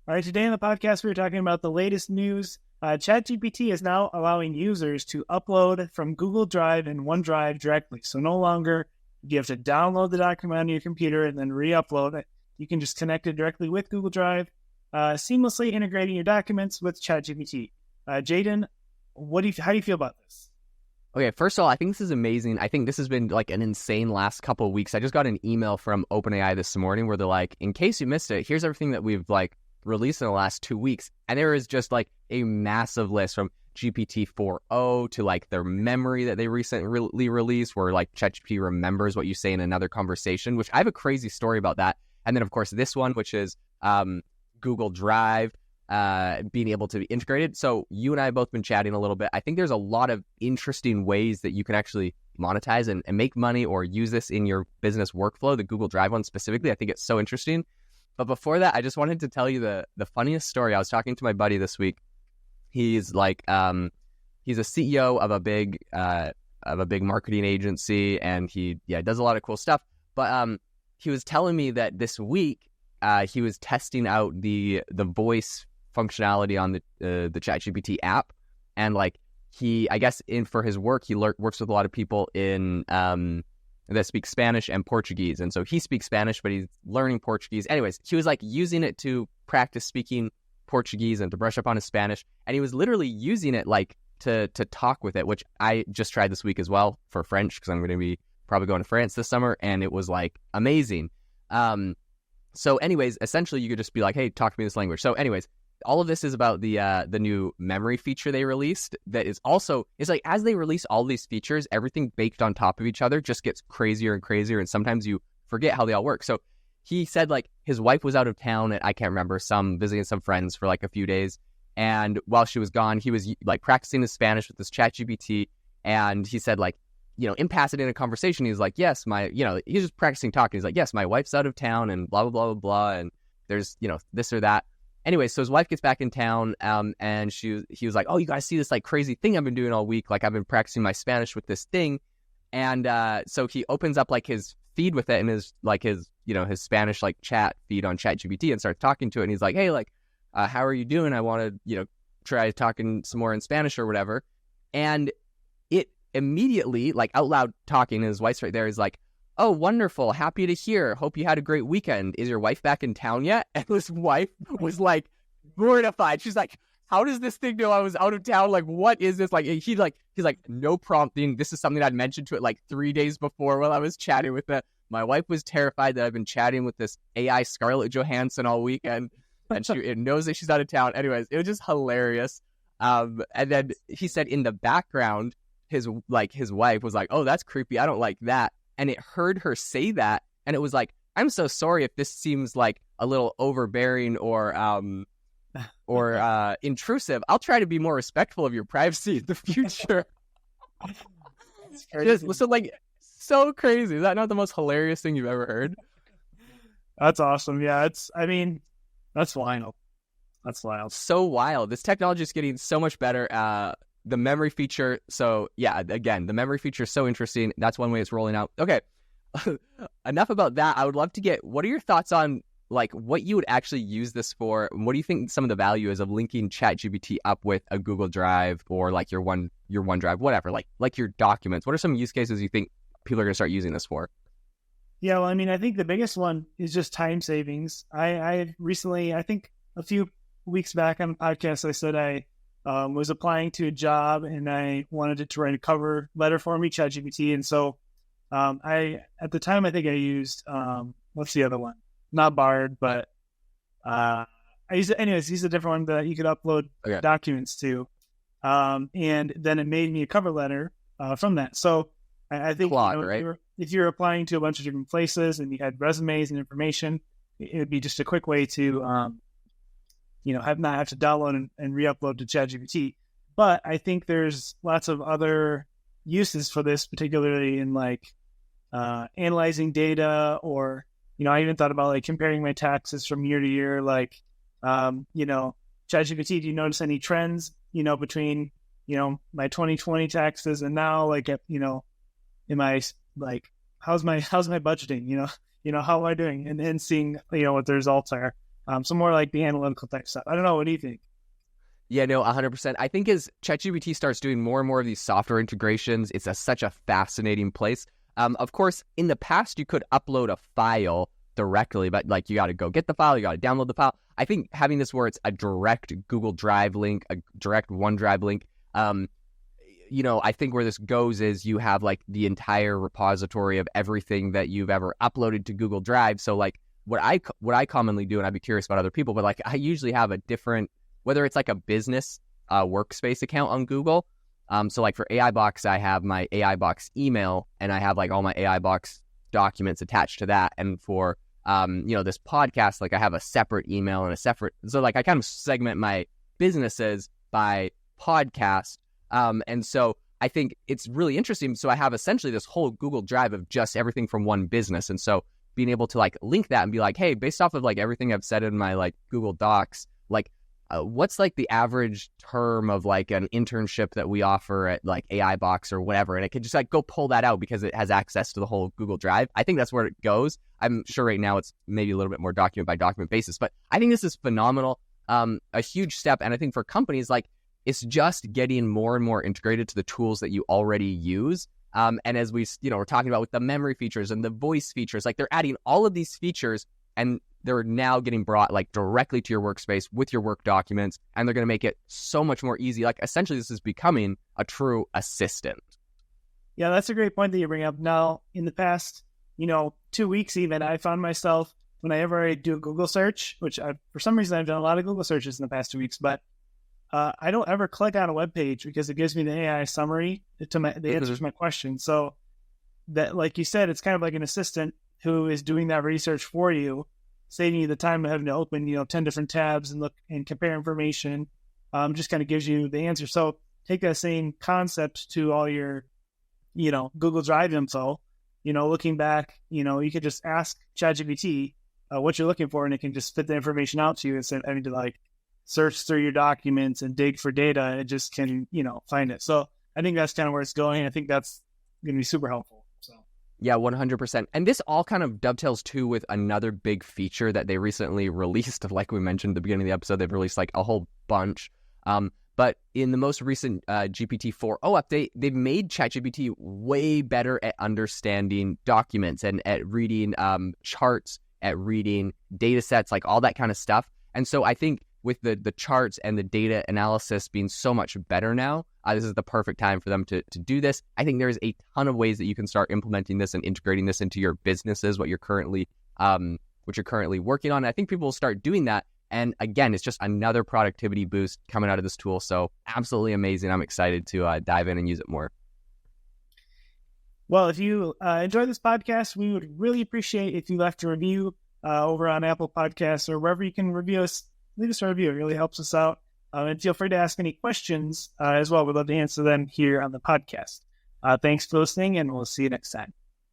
All right, today on the podcast, we're talking about the latest news. ChatGPT is now allowing users to upload from Google Drive and OneDrive directly. So no longer do you have to download the document on your computer and then re-upload it. You can just connect it directly with Google Drive, seamlessly integrating your documents with ChatGPT. Jaden, how do you feel about this? Okay, first of all, I think this is amazing. I think this has been like an insane last couple of weeks. I just got an email from OpenAI this morning where they're like, in case you missed it, here's everything that we've like released in the last 2 weeks. And there is just like a massive list from GPT 4.0 to like their memory that they recently released where like ChatGPT remembers what you say in another conversation, which I have a crazy story about that. And then of course this one, which is Google Drive being able to be integrated. So you and I have both been chatting a little bit. I think there's a lot of interesting ways that you can actually monetize and make money or use this in your business workflow, the Google Drive one specifically. I think it's so interesting. But before that, I just wanted to tell you the funniest story. I was talking to my buddy this week. He's like, he's a CEO of a big marketing agency, and he does a lot of cool stuff. But he was telling me that this week he was testing out the voice functionality on the ChatGPT app, and like I guess for his work, he works with a lot of people in that speak Spanish and Portuguese. And so he speaks Spanish, but he's learning Portuguese. Anyways, he was like using it to practice speaking Portuguese and to brush up on his Spanish. And he was literally using it like to talk with it, which I just tried this week as well for French, because I'm going to be probably going to France this summer. And it was like amazing. So anyways, essentially you could just be like, hey, talk to me this language. So anyways, all of this is about the new memory feature they released. That is also, it's like as they release all these features, everything baked on top of each other just gets crazier and crazier, and sometimes you forget how they all work. So he said like his wife was out of town at, I can't remember, visiting some friends for like a few days, and while she was gone, he was like practicing his Spanish with this ChatGPT, and he said like, in passing in a conversation, he's like, yes, he's just practicing talking. He's like, yes, my wife's out of town and blah, blah, blah, blah, blah. And there's, this or that. Anyway, so his wife gets back in town, and he was like, oh, you guys see this like crazy thing I've been doing all week? Like I've been practicing my Spanish with this thing. And so he opens up like his feed with it and his Spanish like chat feed on ChatGPT and starts talking to it. And he's like, hey, like, how are you doing? I want to, try talking some more in Spanish or whatever. And it immediately, like out loud talking, and his wife's right there, is like, oh, wonderful. Happy to hear. Hope you had a great weekend. Is your wife back in town yet? And his wife was like mortified. She's like, how does this thing know I was out of town? Like, what is this? Like, he's like, no prompting. This is something I'd mentioned to it like 3 days before while I was chatting with it. My wife was terrified that I've been chatting with this AI Scarlett Johansson all weekend, and it knows that she's out of town. Anyways, it was just hilarious. And then he said in the background, his wife was like, oh, that's creepy. I don't like that. And it heard her say that, and it was like, I'm so sorry if this seems like a little overbearing or intrusive. I'll try to be more respectful of your privacy in the future. So crazy. Is that not the most hilarious thing you've ever heard? That's awesome. Yeah, that's wild. That's wild. So wild. This technology is getting so much better. The memory feature. So yeah, again, the memory feature is so interesting. That's one way it's rolling out. Okay. Enough about that. I would love to get, what are your thoughts on like what you would actually use this for? What do you think some of the value is of linking ChatGPT up with a Google Drive or like your OneDrive, whatever, like your documents? What are some use cases you think people are going to start using this for? Yeah, well, I mean, I think the biggest one is just time savings. I recently, I think a few weeks back on the podcast, I said I was applying to a job and I wanted it to write a cover letter for me, ChatGPT. And so at the time, I think I used, what's the other one? Not Bard, but I used it. Anyways, he's a different one that you could upload documents to. And then it made me a cover letter from that. So I think Claude, right? If you're applying to a bunch of different places and you had resumes and information, it would be just a quick way to, not have to download and re-upload to ChatGPT. But I think there's lots of other uses for this, particularly in like analyzing data, or, I even thought about like comparing my taxes from year to year. Like, ChatGPT, do you notice any trends, between, my 2020 taxes and now, like, am I like, how's my budgeting, how am I doing? And seeing, what the results are. So more like the analytical type stuff. I don't know. What do you think? Yeah, no, 100%. I think as ChatGPT starts doing more and more of these software integrations, it's such a fascinating place. Of course, in the past, you could upload a file directly, but like you got to go get the file, you got to download the file. I think having this where it's a direct Google Drive link, a direct OneDrive link, I think where this goes is you have like the entire repository of everything that you've ever uploaded to Google Drive. So like what I commonly do, and I'd be curious about other people, but like I usually have a different, whether it's like a business workspace account on Google. So like for AI Box, I have my AI Box email, and I have like all my AI Box documents attached to that. And for this podcast, like I have a separate email and a separate. So like I kind of segment my businesses by podcast. And so I think it's really interesting. So I have essentially this whole Google Drive of just everything from one business. And so being able to like link that and be like, hey, based off of like everything I've said in my like Google Docs, like what's like the average term of like an internship that we offer at like AI Box or whatever. And it can just like go pull that out because it has access to the whole Google Drive. I think that's where it goes. I'm sure right now it's maybe a little bit more document by document basis, but I think this is phenomenal. A huge step. And I think for companies, like it's just getting more and more integrated to the tools that you already use. And as we're talking about with the memory features and the voice features, like they're adding all of these features and they're now getting brought like directly to your workspace with your work documents, and they're going to make it so much more easy. Like essentially this is becoming a true assistant. Yeah, that's a great point that you bring up. Now, in the past, 2 weeks even, I found myself, whenever I do a Google search, which for some reason I've done a lot of Google searches in the past 2 weeks, but I don't ever click on a web page because it gives me the AI summary that answers my question. So that, like you said, it's kind of like an assistant who is doing that research for you, saving you the time of having to open, 10 different tabs and look and compare information. Just kind of gives you the answer. So take that same concept to all your, Google Drive info. Looking back, you could just ask ChatGPT what you're looking for, and it can just spit the information out to you instead of having to like search through your documents and dig for data. And it just can, find it. So I think that's kind of where it's going. I think that's going to be super helpful. So. Yeah, 100%. And this all kind of dovetails too with another big feature that they recently released. Like we mentioned at the beginning of the episode, they've released like a whole bunch. But in the most recent GPT 4.0 update, they've made ChatGPT way better at understanding documents and at reading charts, at reading data sets, like all that kind of stuff. And so I think with the charts and the data analysis being so much better now, this is the perfect time for them to do this. I think there's a ton of ways that you can start implementing this and integrating this into your businesses, what you're currently working on. I think people will start doing that. And again, it's just another productivity boost coming out of this tool. So absolutely amazing. I'm excited to dive in and use it more. Well, if you enjoy this podcast, we would really appreciate if you left a review over on Apple Podcasts or wherever you can review us. Leave us a review. It really helps us out. And feel free to ask any questions as well. We'd love to answer them here on the podcast. Thanks for listening, and we'll see you next time.